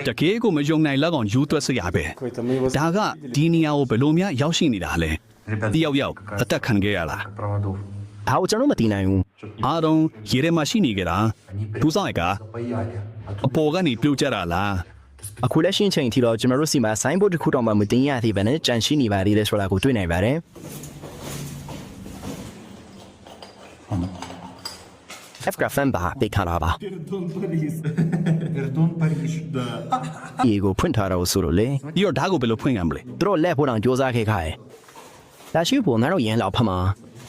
တကယ်ကိုမယုံနိုင်လောက်အောင်ယူသွက်စရာပဲဒါကဒီနေရာကိုဘယ်လိုများရောက်ရှိနေတာလဲတယောက်အသက်ခံခဲ့ရလား ဟာကျွန်တော်မသိနိုင်ဘူး အားလုံးရေထဲမှာရှိနေကြတာဒူးဆောင်ရကအပေါ်ကနေပြုတ်ကျတာလား အခုလက်ရှိချိန်ထိတော့ကျွန်တော်တို့စီမှာဆိုင်းဘုတ်တစ်ခုတော့မှမတင်ရသေးပါနဲ့ကြန့်ရှိနေပါသေးတယ်ဆိုတာကိုတွေ့နိုင်ပါတယ် F ကဖန်ပါပိတ်ထားတာပါ Пердон Париж. Да. ဒီကိုဖွင့်ထားတော့ဆိုလို့လေ ပြီးတော့ဓာတ်ကိုဘယ်လိုဖွင့်ရမလဲ သူတို့လက်ဖို့တောင်စူးစမ်းခဲ့ခိုင်းလာရှိဖို့ငါတို့ရန်လောက်ဖမှာ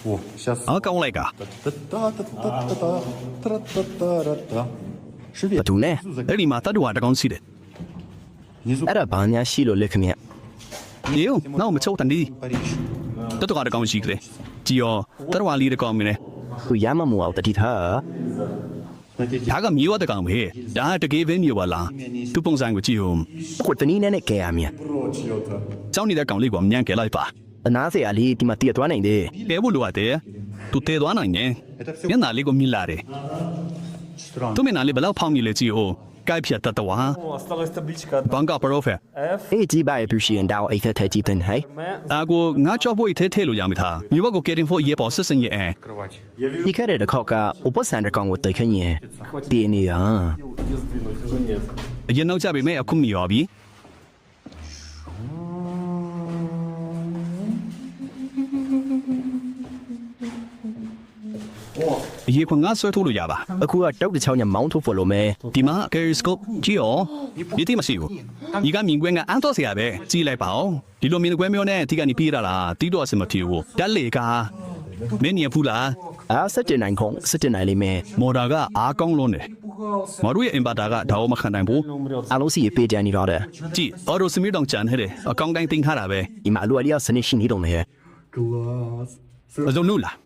О, сейчас. အော်ကောင်းလိုက်က Та-та-та-та-та-та-та-та-та. ဘ Швед. သူနဲ့ အဲ့ဒီမှာတတ်တူဟာတကောင်စီတယ် Внизу အဲ့ဒါဘာညာရှိလို့လက်ခမရ ဒီယောနောက်မချိုးတန်ဒီ Париж. တတ်တူဟာတကောင်ရှိကြတယ်ကြည်ရောတတ်တူဟာလေးတကောင်မင်းနဲ့ သူရမမှုအောင်တတိထား Смотрите. ဒါကမြေဝတ်တကောင်ပဲဒါတကယ်ပဲမြေပါလားသူပုံစံကိုကြည့်ဦး ကိုတနည်းနဲ့ကဲရမြ Прочь это. ကျောင်းနေတဲ့ကောင်လေးကိုမြန်ကဲလိုက်ပါ အနားစရာလေးဒီမှာတည့်သွားနိုင်တယ် ကဲဖို့လိုအပ်တယ်သူတဲသွားနိုင်တယ်မျက်နှာလေးကိုမြင်လာတယ် Странно. သူမျက်နှာလေးဘယ်လောက်ဖောင်းနေလဲကြည့်ဦးကိုက်ဖြတ်တတ်တော်ဟာ О, осталась табличка одна. ဘန်ကပရိုဖက် F, အေးကြည့်ပါရဲ့ပြရှင်တောင်းအိတ်သက်ကြည့်တဲ့ဟဲ့ М. အာကိုငါကြောက်ဖို့ထဲထဲလို့ရမှာထားမြေဘက်ကိုကယ်တင်ဖို့ရေပေါ်စစ်စင်ရဲ့အဲ Открывать. ဒီခဲ့တဲ့တစ်ခေါက်ကဥပစံတကောင်ကိုတိတ်ခင်းရင်ဒီနေရ Не сдвинуть уже нет. အရင်နောက်ကြပြီမဲ့အခုမြရောပြီရေခွန်ငါဆွဲထိုးလို့ရပါ အခုကတောက်တစ်ချောင်းညမောင်းထုတ်ဖို့လို့မဲ ဒီမှာ gyroscope ကြည့်ရောဒီတိမရှိဘူးဒီကမြင်ကွင်းကအန်းတော့ဆရာပဲကြည့်လိုက်ပါဦးဒီလိုမြင်ကွင်းမျိုးနဲ့ဒီကနေပြေးရတာတီးတော့အစမထီဘူးဓာတ်လေကမင်းညဖူးလား အားစတဲ့နိုင်ခုံစတဲ့နိုင်လေးမဲ မော်တာကအားကောင်းလုံးတယ်မတို့ရဲ့အင်ဗာတာကဒါအောင်မခံနိုင်ဘူး အလုံးစီပေးကြနေတော့တယ် ကြည့်အော်တိုစမီတောင်ကြံနေတယ်အကောင့်တိုင်းတင်ထားတာပဲ ဒီမှာလူအလျောက်စနေရှိနေတော့မယ် Класс. အစုံနုလား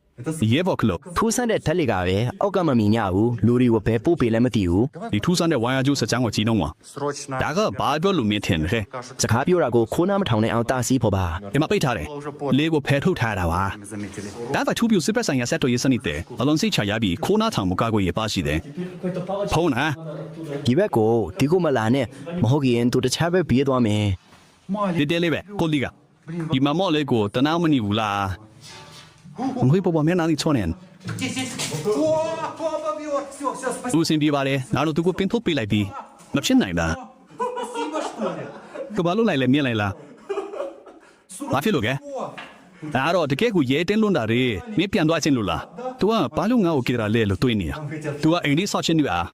ရေဘော်ကလို့ ထူးဆန်းတဲ့ဓာတ်လေးကပဲအောက်ကမမီညဘူးလူတွေကိုဘယ်ပို့ပေးလဲမသိဘူး ဒီထူးဆန်းတဲ့ဝိုင်ယာကျိုးစကြမ်းကိုကြည့်တော့မှာ Срочно. ဒါကဘာပြောလို့မြင်ထင်တယ် စကားပြောတာကိုခိုးနားမထောင်နဲ့အောင်တာစီးဖို့ပါ ဒီမှာပိတ်ထားတယ်လေးကိုဖယ်ထုတ်ထားတာပါ Мы заметили. ဒါကထူးပြစစ်ပက်ဆိုင်ရာဆက်တော်ရေးစနစ်တဲ့အလုံးစိတ်ချရပြီးခိုးနာထောင်မကားကိုရပါရှိတယ်ဖုန်းနာ ဒီဘက်ကိုဒီကိုမလာနဲ့မဟုတ်ရင်သူတခြားပဲပြေးသွားမယ် ဒီတဲလေးပဲကိုလီကဒီမမော့လေးကိုတနာမနေဘူးလားငွေပေါ်ပေါ်မျက်နှာလေးချောနေ О, побьет. Все, все, спасибо. ဦးစင်ပြပါတယ်ငါတို့သူကိုပင်ထုတ်ပေးလိုက်ပြီးမဖြစ်နိုင်တာကဘာလို့လိုက်လဲမြင်လိုက်လားဘာဖြစ်လို့ကဲအဲ့တော့တကယ်ကိုရဲတင်းလွန်းတာတွေမင်းပြန်သွားချင်းလို့လား तू ကဘာလို့ငါ့ကိုကြည်တာလဲလို့တွေးနေတာ तू ကအိမ်လေးဆောက်ချင်းတွေ့အား